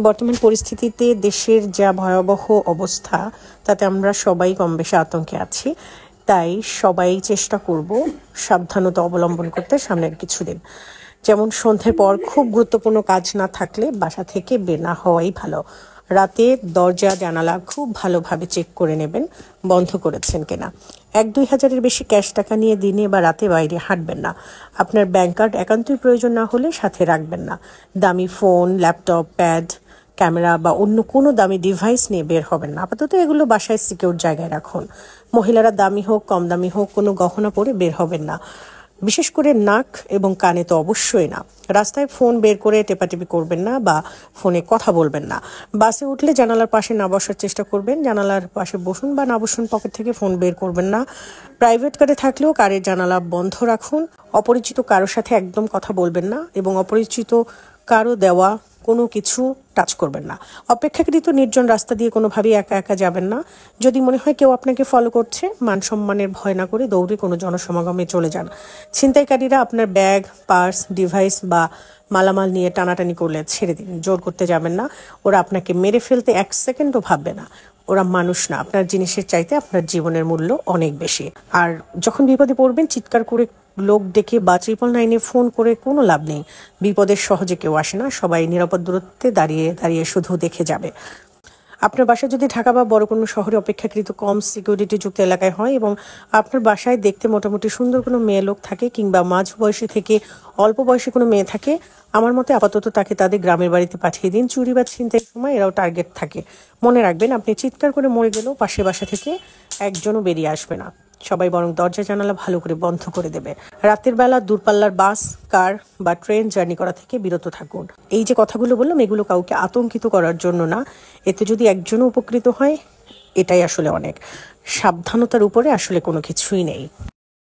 বর্তমান পরিস্থিতিতে দেশের যা ভয়াবহ অবস্থা তাতে আমরা সবাই কম বেশি আতঙ্কে আছি। তাই সবাই চেষ্টা করব সাবধানতা অবলম্বন করতে সামনের কিছুদিন। যেমন সন্ধ্যের পর খুব গুরুত্বপূর্ণ কাজ না থাকলে বাসা থেকে বের না হওয়াই ভালো। রাতে দরজা জানালা খুব ভালোভাবে চেক করে নেবেন বন্ধ করেছেন কিনা। 1-2 হাজারের বেশি ক্যাশ টাকা নিয়ে দিনে বা রাতে বাইরে হাঁটবেন না। আপনার ব্যাংক কার্ড একান্তই প্রয়োজন না হলে সাথে রাখবেন না। দামি ফোন, ল্যাপটপ, প্যাড, ক্যামেরা বা অন্য কোনো দামি ডিভাইস নিয়ে বের হবেন না। আপাতত এগুলো বাসায় সিকিউর জায়গায় রাখুন। মহিলারা দামি হোক কম দামি হোক কোনো গহনা পরে বের হবেন না, বিশেষ করে নাক এবং কানে তো অবশ্যই না। রাস্তায় ফোন বের করে টেপাটেপি করবেন না বা ফোনে কথা বলবেন না। বাসে উঠলে জানালার পাশে না বসার চেষ্টা করবেন। জানালার পাশে বসুন বা না বসুন, পকেট থেকে ফোন বের করবেন না। প্রাইভেট কারে থাকলেও কারের জানালা বন্ধ রাখুন। অপরিচিত কারোর সাথে একদম কথা বলবেন না এবং অপরিচিত কারো দেওয়া কোনো কিছু টাচ করবেন না। অপেক্ষাকৃত নির্জন রাস্তা দিয়ে কোনোভাবেই একা একা যাবেন না। যদি মনে হয় কেউ আপনাকে ফলো করছে, মান সম্মানের ভয় না করে দৌড়ে কোনো জনসমাগমে চলে যান। ছিনতাইকারীরা আপনার ব্যাগ, পার্স, ডিভাইস বা মালামাল নিয়ে টানাটানি করলে ছেড়ে দিন, জোর করতে যাবেন না। ওরা আপনাকে মেরে ফেলতে 1 সেকেন্ডও ভাববে না। ওরা মানুষ না, আপনার জিনিসের চাইতে আপনার জীবনের মূল্য অনেক বেশি। আর যখন বিপদে পড়বেন চিৎকার করে লোক ডেকে বা 999-এ ফোন করে কোনো লাভ নেই। বিপদের সহজে কেউ আসে না, সবাই নিরাপদ দূরত্বে দাঁড়িয়ে দাঁড়িয়ে শুধু দেখে যাবে। আপনার বাসা যদি ঢাকা বা বড় কোনো শহরে অপেক্ষাকৃত কম সিকিউরিটি যুক্ত এলাকায় হয় এবং আপনার বাসায় দেখতে মোটামুটি সুন্দর কোনো মেয়ে লোক থাকে কিংবা মাঝ বয়সী থেকে অল্প বয়সী কোনো মেয়ে থাকে, আমার মতে আপাতত তাকে তাদের গ্রামের বাড়িতে পাঠিয়ে দিন। চুরি বা ছিনতাইয়ের সময় এরাও টার্গেট থাকে। মনে রাখবেন, আপনি চিৎকার করে মরে গেলেও পাশের বাসা থেকে একজনও বেরিয়ে আসবে না। সবাই বরং দরজা জানালা ভালো করে বন্ধ করে দেবে। রাতের বেলা দূরপাল্লার বাস, কার বা ট্রেন জার্নি করা থেকে বিরত থাকুন। এই যে কথাগুলো বললাম, এগুলো কাউকে আতঙ্কিত করার জন্য না। এতে যদি একজনও উপকৃত হয়, এটাই আসলে অনেক। সাবধানতার উপরে আসলে কোনো কিছুই নেই।